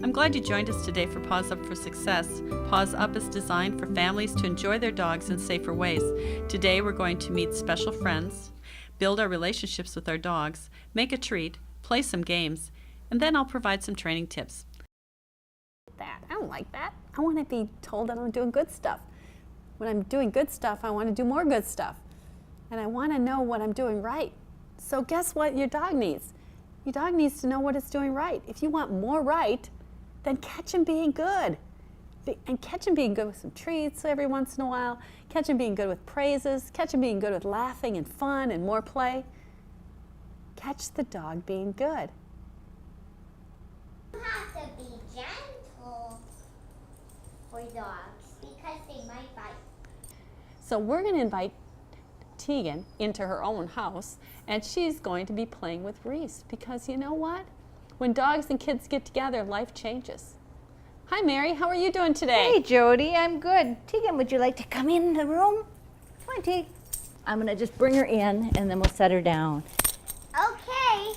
I'm glad you joined us today for Paws Up for Success. Paws Up is designed for families to enjoy their dogs in safer ways. Today we're going to meet special friends, build our relationships with our dogs, make a treat, play some games, and then I'll provide some training tips. I don't like that. I want to be told that I'm doing good stuff. When I'm doing good stuff, I want to do more good stuff. And I want to know what I'm doing right. So guess what your dog needs? Your dog needs to know what it's doing right. If you want more right, then catch him being good. And catch him being good with some treats every once in a while. Catch him being good with praises. Catch him being good with laughing and fun and more play. Catch the dog being good. You have to be gentle for dogs because they might bite. So we're going to invite Tegan into her own house, and she's going to be playing with Reese because you know what? When dogs and kids get together, life changes. Hi, Mary. How are you doing today? Hey, Jody. I'm good. Tegan, would you like to come in the room? Come on, Tegan. I'm going to just bring her in, and then we'll set her down. Okay.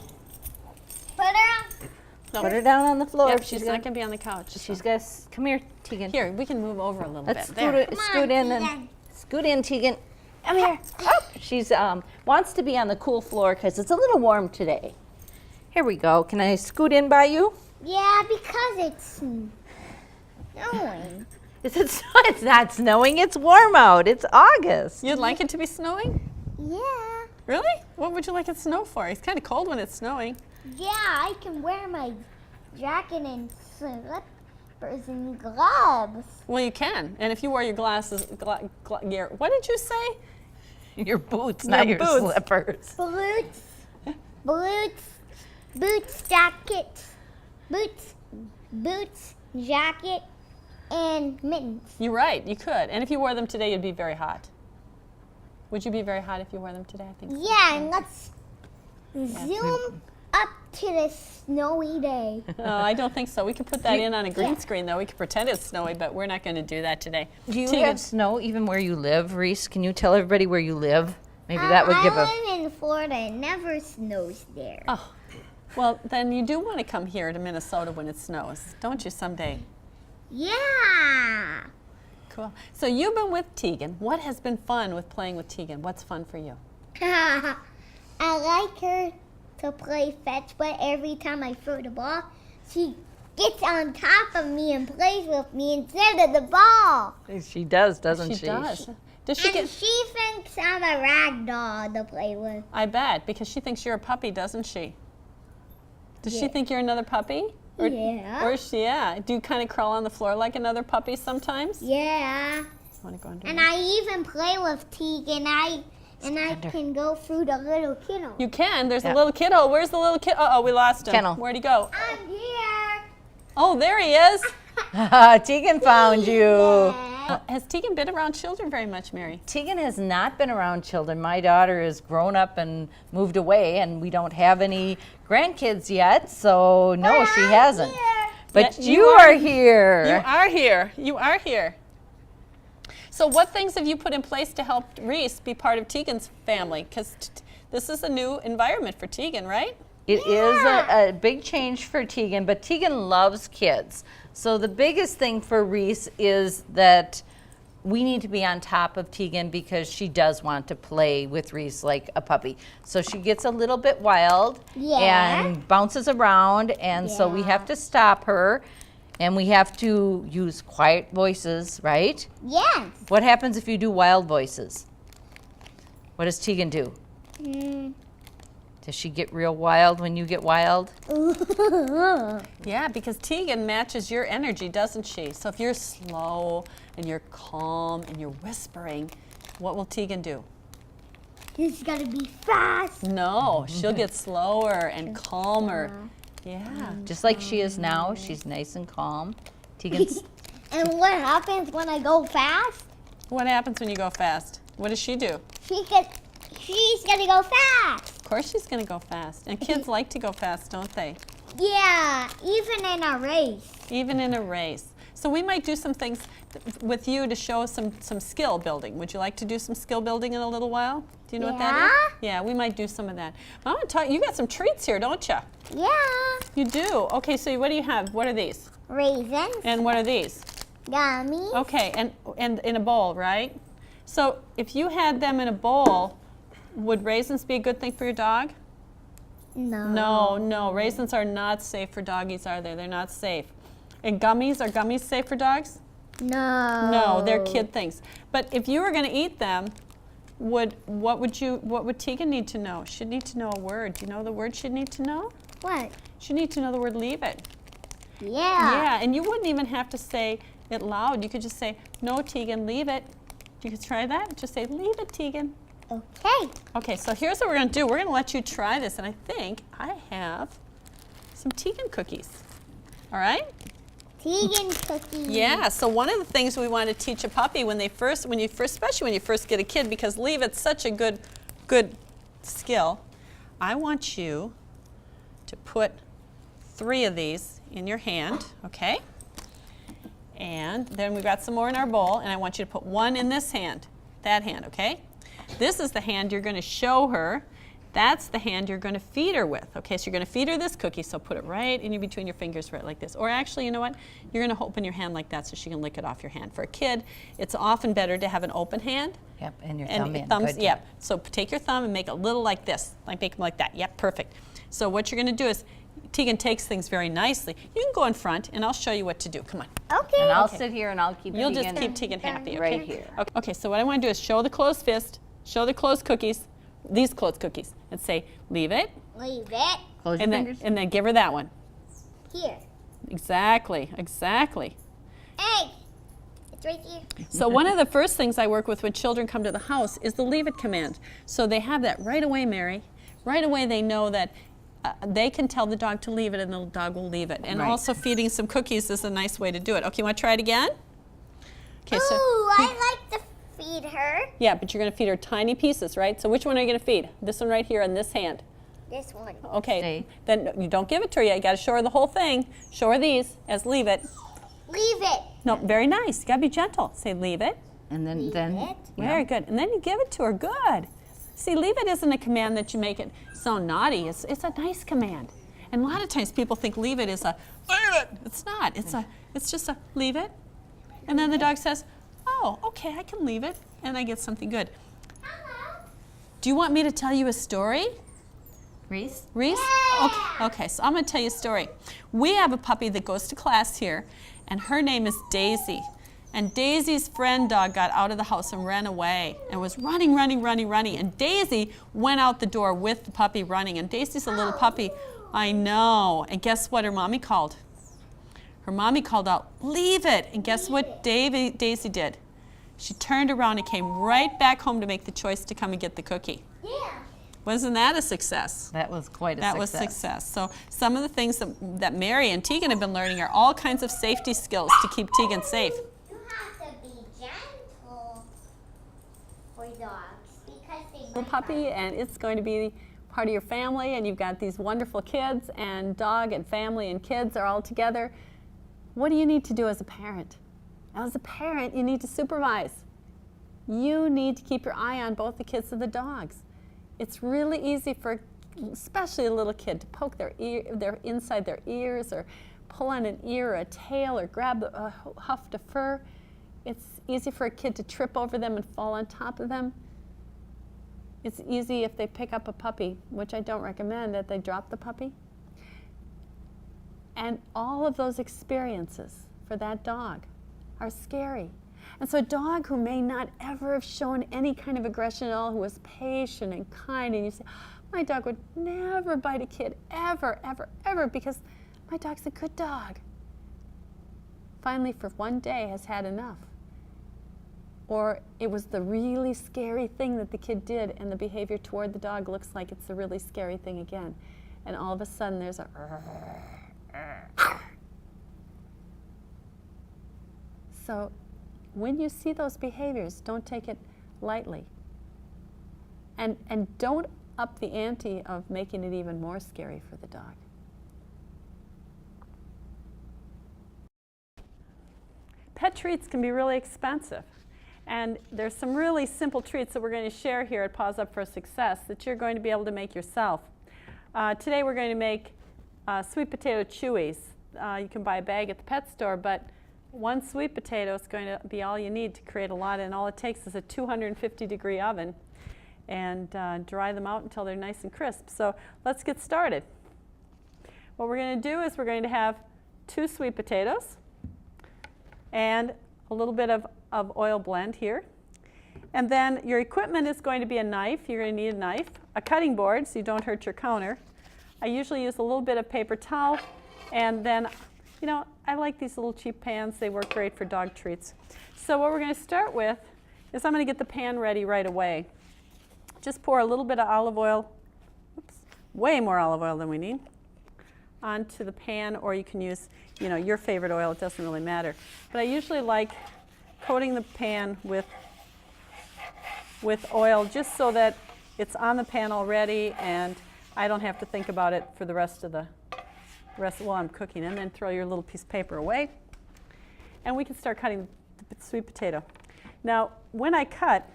Put her on. No. Put her down on the floor. Yep, she's not going to be on the couch. She's got to come here, Tegan. Here, we can move over a little Let's bit. There. scoot in and scoot in, Tegan. Come here. Oh, she's wants to be on the cool floor because it's a little warm today. Here we go. Can I scoot in by you? Yeah, because it's snowing. It's not snowing. It's warm out. It's August. You'd like it to be snowing? Yeah. Really? What would you like it to snow for? It's kind of cold when it's snowing. Yeah, I can wear my jacket and slippers and gloves. Well, you can. And if you wear your glasses, what did you say? Your boots, not your boots. slippers. Boots, jacket, boots, jacket, and mittens. You're right. You could. And if you wore them today, you'd be very hot. Would you be very hot if you wore them today? I think so. Yeah, and let's zoom up to the snowy day. Oh, I don't think so. We could put that in on a green screen, though. We could pretend it's snowy, but we're not going to do that today. Do you have snow even where you live, Reese? Can you tell everybody where you live? Maybe that would give I live in Florida. It never snows there. Oh, well, then you do want to come here to Minnesota when it snows, don't you, someday? Yeah. Cool. So you've been with Tegan. What has been fun with playing with Tegan? What's fun for you? I like her to play fetch, but every time I throw the ball, she gets on top of me and plays with me instead of the ball. She does, doesn't she? She does. Does she And she thinks I'm a rag doll to play with. I bet, because she thinks you're a puppy, doesn't she? Does she think you're another puppy? Yeah. Or yeah. Do you kind of crawl on the floor like another puppy sometimes? Yeah. Want to go under And there? I even play with Tegan. I can go through the little kennel. You can. There's a little kiddo. Where's the little kid? Uh-oh, we lost him. Kennel. Where'd he go? I'm here. Oh, there he is. Tegan found you. Has Tegan been around children very much, Mary? Tegan has not been around children. My daughter has grown up and moved away, and we don't have any grandkids yet, so no, she hasn't. But Yeah, you are here. You are here. You are here. So what things have you put in place to help Reese be part of Tegan's family? Because this is a new environment for Tegan, right? It is a big change for Tegan, but Tegan loves kids. So the biggest thing for Reese is that we need to be on top of Tegan because she does want to play with Reese like a puppy. So she gets a little bit wild and bounces around, and so we have to stop her, and we have to use quiet voices, right? Yes. What happens if you do wild voices? What does Tegan do? Does she get real wild when you get wild? Yeah, because Tegan matches your energy, doesn't she? So if you're slow and you're calm and you're whispering, what will Tegan do? She's got to be fast. No, she'll get slower and calmer. Yeah. Just like she is now, she's nice and calm. Tegan's And what happens when I go fast? What happens when you go fast? What does she do? She's going to go fast. Of course she's going to go fast. And kids like to go fast, don't they? Yeah, even in a race. Even in a race. So we might do some things with you to show some skill building. Would you like to do some skill building in a little while? Do you know what that is? Yeah, we might do some of that. I want to talk. You got some treats here, don't you? Yeah. You do. Okay, so what do you have? What are these? Raisins. And what are these? Gummies. Okay, and in a bowl, right? So if you had them in a bowl, would raisins be a good thing for your dog? No. No. Raisins are not safe for doggies, are they? They're not safe. And gummies, are gummies safe for dogs? No. No, they're kid things. But if you were going to eat them, what would Tegan need to know? She'd need to know a word. Do you know the word she'd need to know? What? She'd need to know the word leave it. Yeah. Yeah, and you wouldn't even have to say it loud. You could just say, no, Tegan, leave it. You could try that. Just say, leave it, Tegan. Okay. Okay, so here's what we're going to do. We're going to let you try this, and I think I have some Tegan cookies. All right? Tegan cookies. Yeah, so one of the things we want to teach a puppy especially when you first get a kid, because leave it's such a good skill. I want you to put 3 of these in your hand, okay? And then we've got some more in our bowl, and I want you to put 1 in this hand, that hand, okay? This is the hand you're going to show her. That's the hand you're going to feed her with. Okay, so you're going to feed her this cookie, so put it right in between your fingers, right like this. Or actually, you know what? You're going to open your hand like that so she can lick it off your hand. For a kid, it's often better to have an open hand. Yep, and your thumb in. Thumbs, Good yep. job. So take your thumb and make it a little like this. Like make them like that. Yep, perfect. So what you're going to do is, Tegan takes things very nicely. You can go in front, and I'll show you what to do. Come on. Okay. And I'll sit here and I'll keep You'll Tegan just keep Tegan happy, okay? right here. Okay, so what I want to do is show the closed fist, show the closed cookies, these closed cookies, and say, leave it, Leave it Close your and fingers. then give her that one. here. Exactly. Egg. It's right here. So one of the first things I work with when children come to the house is the leave it command. So they have that right away, Mary. Right away they know that they can tell the dog to leave it and the dog will leave it. And Right. also feeding some cookies is a nice way to do it. Okay, you want to try it again? Okay, Ooh, so I like to feed her. yeah, but you're going to feed her tiny pieces, right? So which one are you going to feed? This one right here in this hand. This one. Okay, Stay. then you don't give it to her yet. You got to show her the whole thing. Show her these as leave it. Leave it. No, very nice. You got to be gentle. Say leave it. And then, Leave then it. Very good. And then you give it to her. Good. See, leave it isn't a command that you make it sound naughty. It's a nice command. And a lot of times people think leave it is a leave it. It's not. It's just a leave it. And then the dog says, oh, okay, I can leave it. And I get something good. Do you want me to tell you a story? Reese? Reese? Okay, so I'm going to tell you a story. We have a puppy that goes to class here, and her name is Daisy. And Daisy's friend dog got out of the house and ran away and was running. And Daisy went out the door with the puppy running. And Daisy's a little puppy. I know. And guess what her mommy called? Her mommy called out, leave it. And guess what Daisy did? She turned around and came right back home to make the choice to come and get the cookie. Yeah. Wasn't that a success? That was quite a That success. was success. So some of the things that Mary and Tegan have been learning are all kinds of safety skills to keep Tegan safe. You have to be gentle for dogs because they Little might puppy, and it's going to be part of your family, and you've got these wonderful kids, and dog and family and kids are all together. What do you need to do as a parent? As a parent, you need to supervise. You need to keep your eye on both the kids and the dogs. It's really easy for, especially a little kid, to poke their inside their ears, or pull on an ear or a tail, or grab a huft of fur. It's easy for a kid to trip over them and fall on top of them. It's easy if they pick up a puppy, which I don't recommend, that they drop the puppy. And all of those experiences for that dog are scary. And so a dog who may not ever have shown any kind of aggression at all, who was patient and kind, and you say, my dog would never bite a kid, ever, because my dog's a good dog. Finally, for one day, has had enough. Or it was the really scary thing that the kid did, and the behavior toward the dog looks like it's the really scary thing again. And all of a sudden, there's a So when you see those behaviors, don't take it lightly. And don't up the ante of making it even more scary for the dog. pet treats can be really expensive. And there's some really simple treats that we're going to share here at Paws Up for Success that you're going to be able to make yourself. Today we're going to make sweet potato chewies. You can buy a bag at the pet store, but one sweet potato is going to be all you need to create a lot, and all it takes is a 250-degree oven, and dry them out until they're nice and crisp. So let's get started. What we're going to do is we're going to have 2 sweet potatoes and a little bit of oil blend here. And then your equipment is going to be a knife. You're going to need a knife, a cutting board so you don't hurt your counter. I usually use a little bit of paper towel, and then, you know, I like these little cheap pans. They work great for dog treats. So what we're going to start with is I'm going to get the pan ready right away. Just pour a little bit of olive oil, oops, way more olive oil than we need, onto the pan, or you can use, you know, your favorite oil. It doesn't really matter. But I usually like coating the pan with oil just so that it's on the pan already and I don't have to think about it for the rest while I'm cooking. And then throw your little piece of paper away, and we can start cutting the sweet potato. Now, when I cut,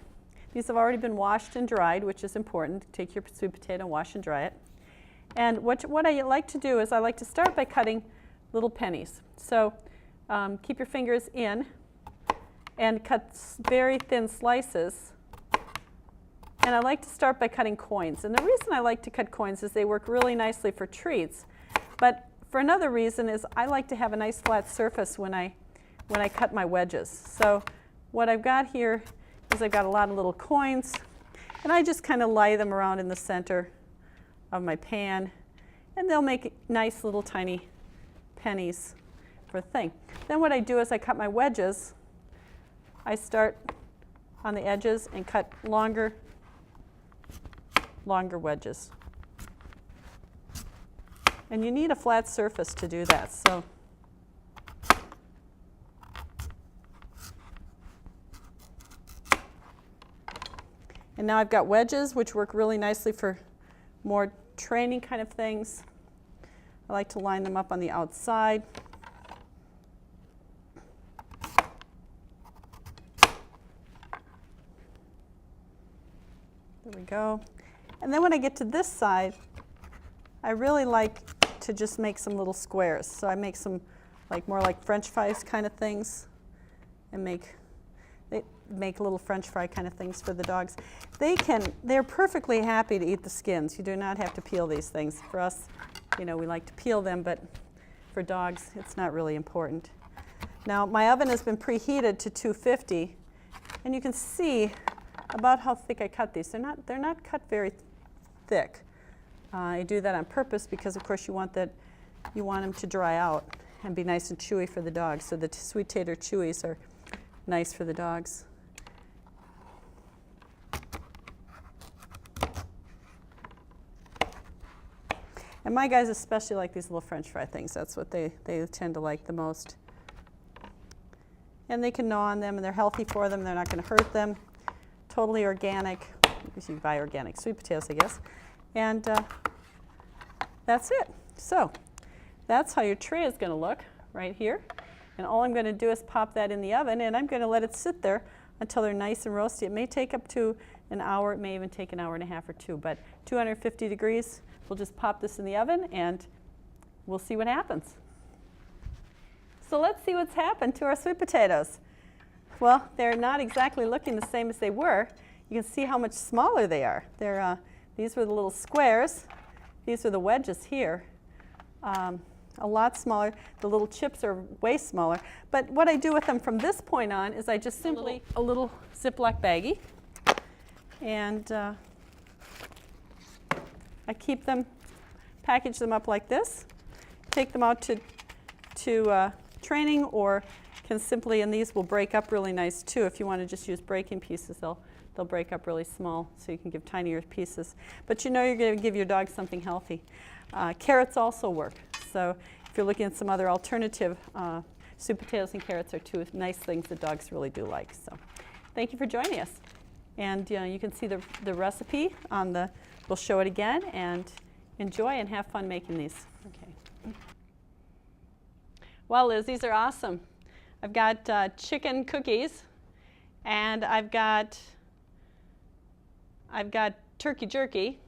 these have already been washed and dried, which is important. Take your sweet potato, wash and dry it. And what I like to do is I like to start by cutting little pennies. So keep your fingers in and cut very thin slices. And I like to start by cutting coins. And the reason I like to cut coins is they work really nicely for treats. But for another reason is I like to have a nice flat surface when I cut my wedges. So what I've got here is I've got a lot of little coins, and I just kind of lay them around in the center of my pan, and they'll make nice little tiny pennies for the thing. Then what I do is I cut my wedges. I start on the edges and cut longer wedges. And you need a flat surface to do that. So and now I've got wedges, which work really nicely for more training kind of things. I like to line them up on the outside. There we go. And then when I get to this side, I really like to just make some little squares. So I make some more like French fries kind of things, and make little French fry kind of things for the dogs. They're perfectly happy to eat the skins. You do not have to peel these things. For us, you know, we like to peel them, but for dogs, it's not really important. Now, my oven has been preheated to 250, and you can see about how thick I cut these. They're not cut very thick. I do that on purpose because, of course, you want them to dry out and be nice and chewy for the dogs. So the sweet potato chewies are nice for the dogs. And my guys especially like these little French fry things. That's what they tend to like the most. And they can gnaw on them, and they're healthy for them. They're not going to hurt them. Totally organic. You can buy organic sweet potatoes, I guess. And that's it. So that's how your tray is going to look right here. And all I'm going to do is pop that in the oven, and I'm going to let it sit there until they're nice and roasty. It may take up to an hour. It may even take an hour and a half or 2. But 250 degrees, we'll just pop this in the oven, and we'll see what happens. So let's see what's happened to our sweet potatoes. Well, they're not exactly looking the same as they were. You can see how much smaller they are. These were the little squares. These are the wedges here. A lot smaller. The little chips are way smaller. But what I do with them from this point on is I just simply a little Ziploc baggie, and I keep them, package them up like this, take them out to training, or can simply, and these will break up really nice too. If you want to just use breaking pieces, they'll break up really small, so you can give tinier pieces. But you know you're going to give your dog something healthy. Carrots also work. So if you're looking at some other alternative, sweet potatoes and carrots are 2 nice things that dogs really do like. So thank you for joining us. And you can see the recipe on the, we'll show it again, and enjoy and have fun making these. Okay. Well, Liz, these are awesome. I've got chicken cookies, and I've got turkey jerky,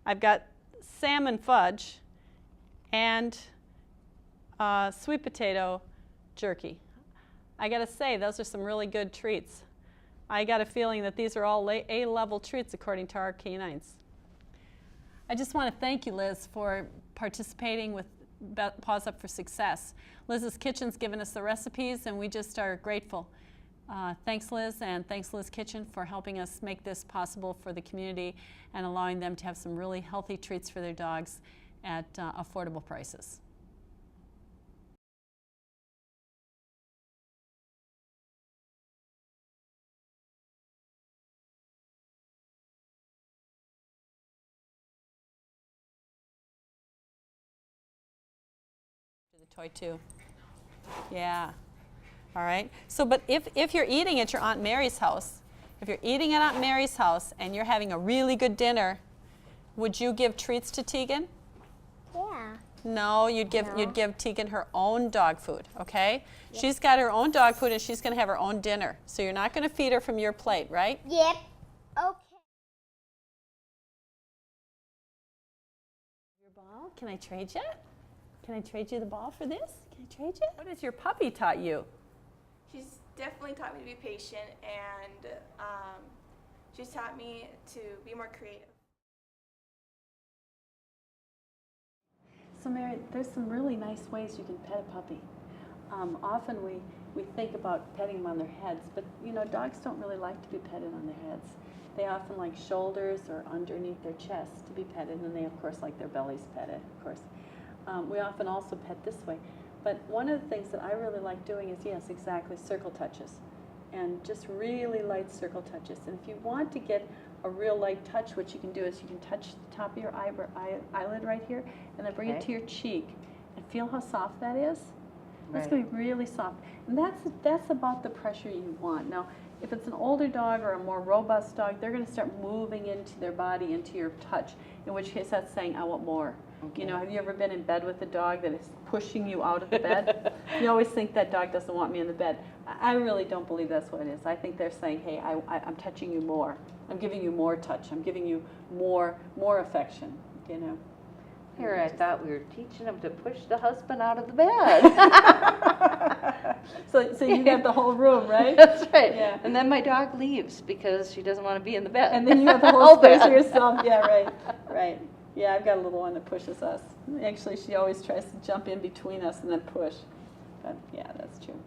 I've got salmon fudge, and sweet potato jerky. I gotta say, those are some really good treats. I got a feeling that these are all A-level treats according to our canines. I just want to thank you, Liz, for participating with Paws Up for Success. Liz's Kitchen's given us the recipes, and we just are grateful. Thanks, Liz, and thanks, Liz Kitchen, for helping us make this possible for the community and allowing them to have some really healthy treats for their dogs at affordable prices. The toy too. Yeah. All right. So, but if you're eating at your Aunt Mary's house, if you're eating at Aunt Mary's house and you're having a really good dinner, would you give treats to Tegan? Yeah. No, you'd give Tegan her own dog food, okay? Yep. She's got her own dog food and she's going to have her own dinner. So you're not going to feed her from your plate, right? Yep. Okay. Your ball? Can I trade you? Can I trade you the ball for this? Can I trade you? What has your puppy taught you? She's definitely taught me to be patient, and she's taught me to be more creative. So Mary, there's some really nice ways you can pet a puppy. Often we think about petting them on their heads, but you know, dogs don't really like to be petted on their heads. They often like shoulders or underneath their chests to be petted, and they of course like their bellies petted, of course. We often also pet this way. But one of the things that I really like doing is, yes, exactly, circle touches. And just really light circle touches. And if you want to get a real light touch, what you can do is you can touch the top of your eyelid right here, and then bring it to your cheek. And feel how soft that is? That's going to be really soft. And that's about the pressure you want. Now, if it's an older dog or a more robust dog, they're going to start moving into their body, into your touch, in which case that's saying, I want more. Okay. You know, have you ever been in bed with a dog that is pushing you out of the bed? You always think that dog doesn't want me in the bed. I really don't believe that's what it is. I think they're saying, hey, I'm touching you more. I'm giving you more touch. I'm giving you more affection, you know. Here, I thought we were teaching them to push the husband out of the bed. So you have the whole room, right? That's right. Yeah. And then my dog leaves because she doesn't want to be in the bed. And then you have the whole space for yourself. Yeah, right. Yeah, I've got a little one that pushes us. Actually, she always tries to jump in between us and then push. But yeah, that's true.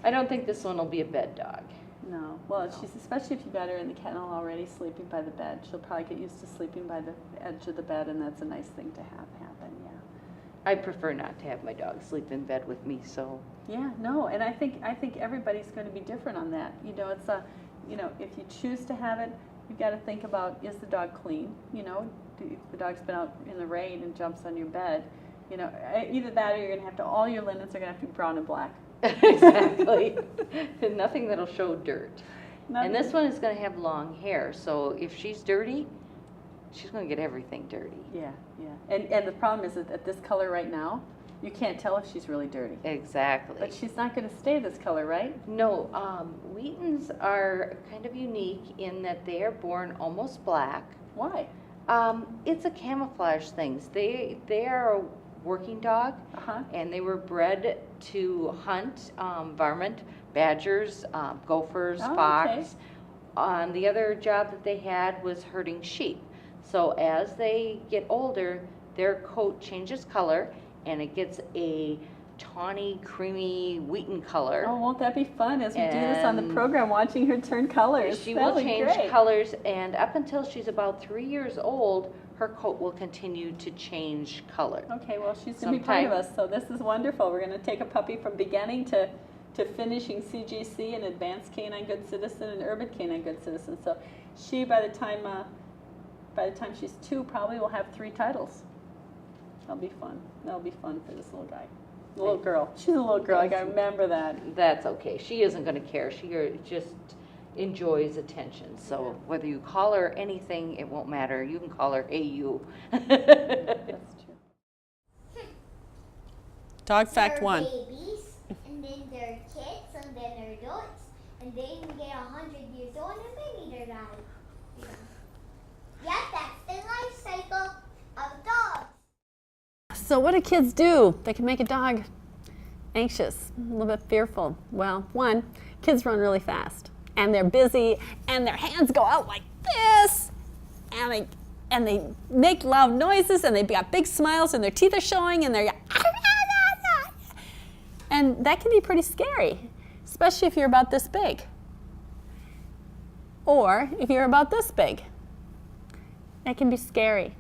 I don't think this one will be a bed dog. No. Well, she's, especially if you got her in the kennel already sleeping by the bed, she'll probably get used to sleeping by the edge of the bed, and that's a nice thing to have happen, yeah. I prefer not to have my dog sleep in bed with me, so. Yeah, no, and I think everybody's going to be different on that. You know, it's you know, if you choose to have it, you've got to think about, is the dog clean? You know, if the dog's been out in the rain and jumps on your bed, you know, either that or you're going to have to, all your linens are going to have to be brown and black. Exactly. Nothing that'll show dirt. And this one is going to have long hair, so if she's dirty, she's going to get everything dirty. Yeah. And the problem is that at this color right now, you can't tell if she's really dirty. Exactly. But she's not going to stay this color, right? No, Wheatons are kind of unique in that they are born almost black. Why? It's a camouflage thing. They are a working dog, and they were bred to hunt varmint, badgers, gophers, fox. Okay. The other job that they had was herding sheep. So as they get older, their coat changes color, and it gets a tawny, creamy Wheaton color. Oh, won't that be fun as we do this on the program, watching her turn colors? She will change colors, and up until she's about 3 years old, her coat will continue to change color. Okay, well, she's going to be part of us, so this is wonderful. We're going to take a puppy from beginning to finishing CGC, an Advanced Canine Good Citizen, and Urban Canine Good Citizen. So she, by the time she's 2, probably will have 3 titles. That'll be fun. That'll be fun for this little guy. Little girl. She's a little girl. I got to remember that. That's okay. She isn't going to care. She just enjoys attention. So whether you call her anything, it won't matter. You can call her Hey You. That's true. Dog fact 1. They're babies, and then they're So what do kids do that can make a dog anxious, a little bit fearful? Well, one, kids run really fast, and they're busy, and their hands go out like this, and they make loud noises, and they've got big smiles, and their teeth are showing, and they're and that can be pretty scary, especially if you're about this big, or if you're about this big. That can be scary.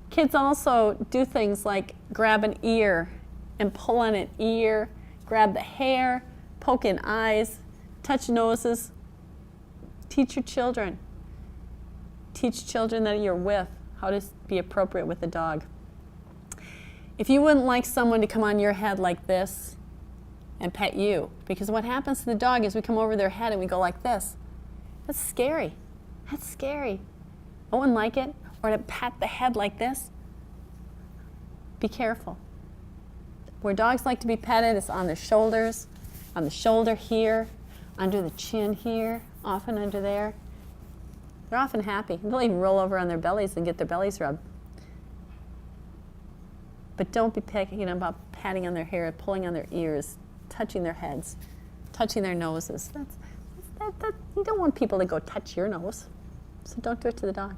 Kids also do things like grab an ear and pull on an ear, grab the hair, poke in eyes, touch noses. Teach your children. Teach children that you're with how to be appropriate with a dog. If you wouldn't like someone to come on your head like this and pet you, because what happens to the dog is we come over their head and we go like this. That's scary. That's scary. I wouldn't like it. Or to pat the head like this. Be careful. Where dogs like to be petted is on their shoulders, on the shoulder here, under the chin here, often under there. They're often happy. They'll even roll over on their bellies and get their bellies rubbed. But don't be picking about patting on their hair, pulling on their ears, touching their heads, touching their noses. You don't want people to go touch your nose. So don't do it to the dog.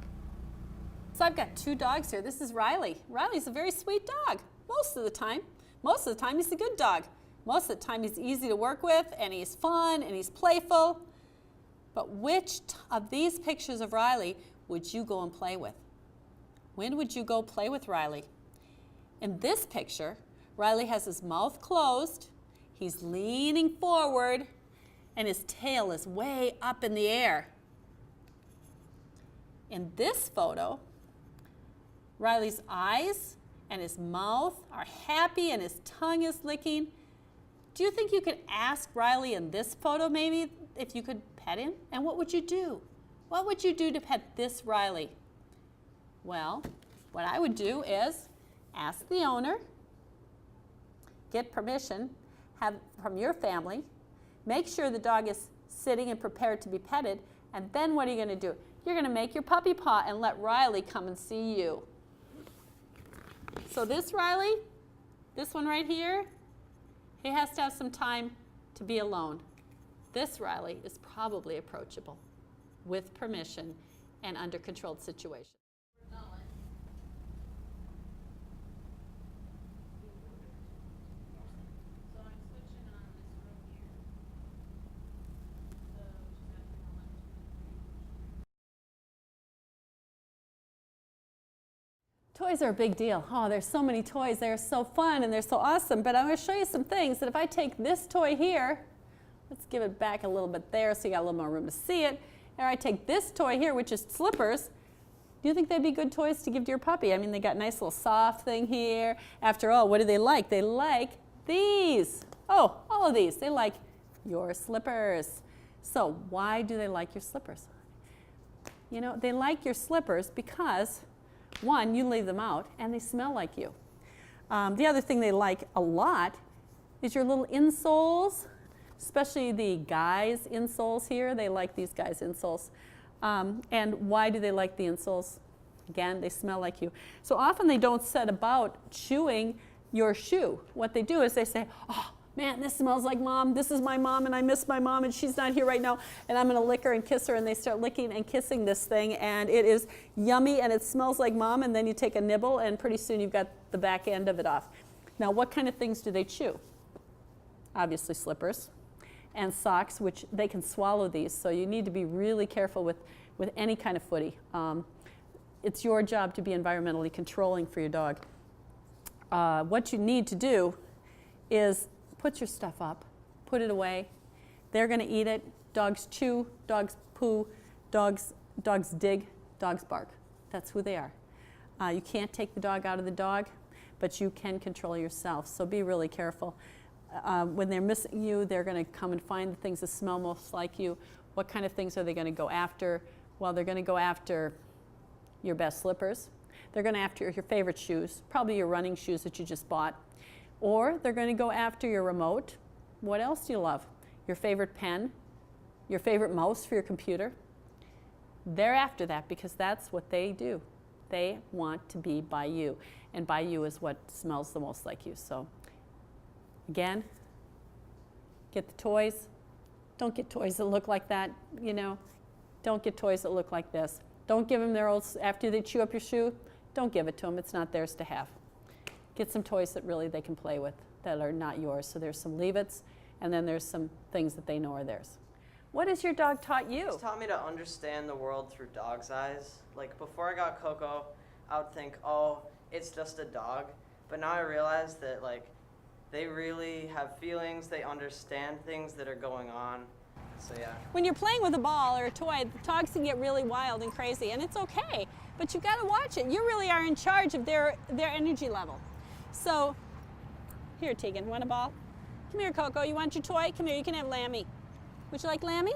So I've got two dogs here. This is Riley. Riley's a very sweet dog most of the time. Most of the time he's a good dog. Most of the time he's easy to work with, and he's fun, and he's playful. But which of these pictures of Riley would you go and play with? When would you go play with Riley? In this picture, Riley has his mouth closed, he's leaning forward, and his tail is way up in the air. In this photo, Riley's eyes and his mouth are happy and his tongue is licking. Do you think you could ask Riley in this photo maybe if you could pet him? And what would you do? What would you do to pet this Riley? Well, what I would do is ask the owner, get permission from your family, make sure the dog is sitting and prepared to be petted, and then what are you going to do? You're going to make your puppy paw and let Riley come and see you. So this Riley, this one right here, he has to have some time to be alone. This Riley is probably approachable with permission and under controlled situation. Toys are a big deal. Oh, there's so many toys. They're so fun and they're so awesome. But I'm going to show you some things that if I take this toy here, let's give it back a little bit there so you got a little more room to see it. Or I take this toy here, which is slippers. Do you think they'd be good toys to give to your puppy? I mean, they got a nice little soft thing here. After all, what do they like? They like these. Oh, all of these. They like your slippers. So why do they like your slippers? You know, they like your slippers because one, you leave them out, and they smell like you. The other thing they like a lot is your little insoles, especially the guys' insoles here. They like these guys' insoles. And why do they like the insoles? Again, they smell like you. So often they don't set about chewing your shoe. What they do is they say, oh, man, this smells like mom. This is my mom, and I miss my mom, and she's not here right now, and I'm going to lick her and kiss her. And they start licking and kissing this thing, and it is yummy, and it smells like mom, and then you take a nibble, and pretty soon you've got the back end of it off. Now, what kind of things do they chew? Obviously slippers and socks, which they can swallow these, so you need to be really careful with any kind of footy. It's your job to be environmentally controlling for your dog. What you need to do is put your stuff up, put it away. They're going to eat it. Dogs chew, dogs poo, dogs dig, dogs bark. That's who they are. You can't take the dog out of the dog, but you can control yourself, so be really careful. When they're missing you, they're going to come and find the things that smell most like you. What kind of things are they going to go after? Well, they're going to go after your best slippers. They're going to after your favorite shoes, probably your running shoes that you just bought. Or they're going to go after your remote. What else do you love? Your favorite pen, your favorite mouse for your computer. They're after that because that's what they do. They want to be by you, and by you is what smells the most like you. So again, get the toys. Don't get toys that look like that, you know. Don't get toys that look like this. Don't give them their old, after they chew up your shoe, don't give it to them. It's not theirs to have. Get some toys that really they can play with that are not yours. So there's some leave-its, and then there's some things that they know are theirs. What has your dog taught you? It's taught me to understand the world through dog's eyes. Like before I got Coco, I would think, oh, it's just a dog. But now I realize that like they really have feelings, they understand things that are going on. So yeah. When you're playing with a ball or a toy, the dogs can get really wild and crazy, and it's okay. But you've got to watch it. You really are in charge of their energy level. So, here, Tegan, want a ball? Come here, Coco. You want your toy? Come here. You can have Lammy. Would you like Lammy?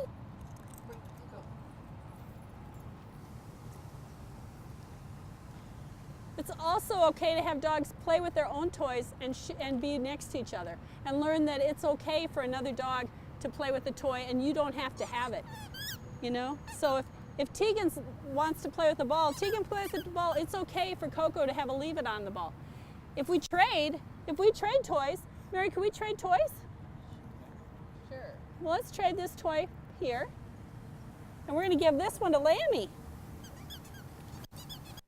It's also okay to have dogs play with their own toys and be next to each other, and learn that it's okay for another dog to play with a toy and you don't have to have it, you know? So if Tegan wants to play with the ball, Tegan plays with the ball. It's okay for Coco to have a leave-it on the ball. If we trade toys, Mary, can we trade toys? Sure. Well, let's trade this toy here, and we're going to give this one to Lammy.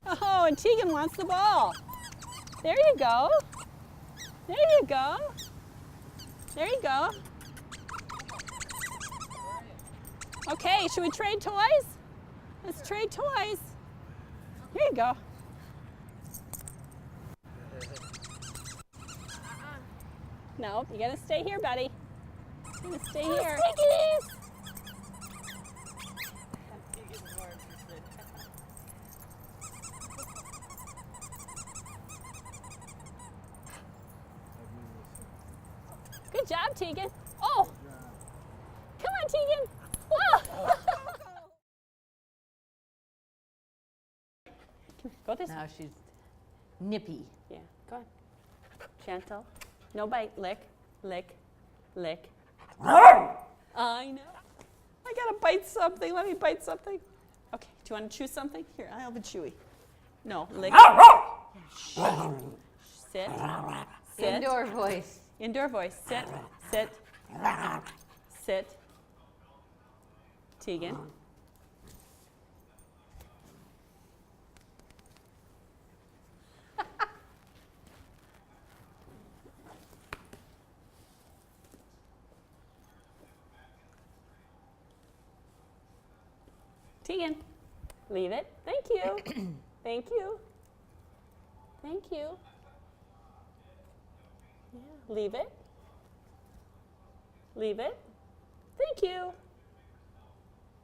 Oh, and Tegan wants the ball. There you go. There you go. There you go. Okay, should we trade toys? Let's trade toys. Here you go. No, you gotta stay here, buddy. You gotta stay here. Good job, Tegan. Oh! Come on, Tegan. Oh. Go this way. Now she's nippy. Yeah, go on. Gentle. No bite. Lick, lick, lick. I know. I gotta bite something. Let me bite something. Okay, do you want to chew something? Here, I'll have a chewy. No, lick. Shh. Sit. Sit. Indoor voice. Indoor voice. Sit. Sit. Sit. Tegan. Tegan, leave it. Thank you. Thank you. Thank you. Yeah, leave it. Leave it. Thank you.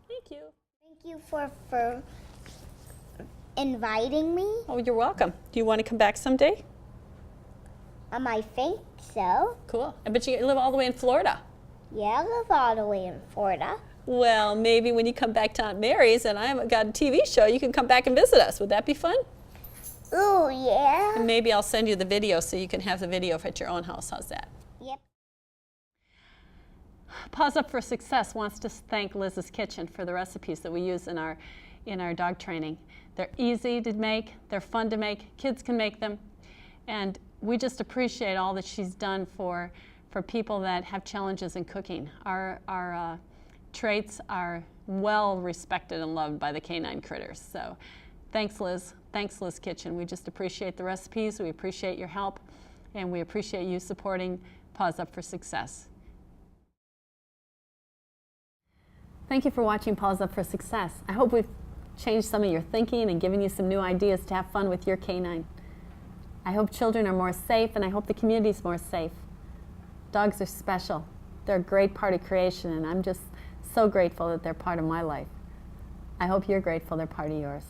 Thank you. Thank you for inviting me. Oh, you're welcome. Do you want to come back someday? I think so. Cool. I bet you live all the way in Florida. Yeah, I live all the way in Florida. Well, maybe when you come back to Aunt Mary's and I've got a TV show, you can come back and visit us. Would that be fun? Ooh, yeah. And maybe I'll send you the video so you can have the video at your own house. How's that? Yep. Paws Up for Success wants to thank Liz's Kitchen for the recipes that we use in our dog training. They're easy to make, they're fun to make, kids can make them, and we just appreciate all that she's done for people that have challenges in cooking. Our traits are well respected and loved by the canine critters. So thanks, Liz. Thanks, Liz Kitchen. We just appreciate the recipes, we appreciate your help, and we appreciate you supporting Paws Up for Success. Thank you for watching Paws Up for Success. I hope we've changed some of your thinking and given you some new ideas to have fun with your canine. I hope children are more safe, and I hope the community is more safe. Dogs are special. They're a great part of creation, and I'm just so grateful that they're part of my life. I hope you're grateful they're part of yours.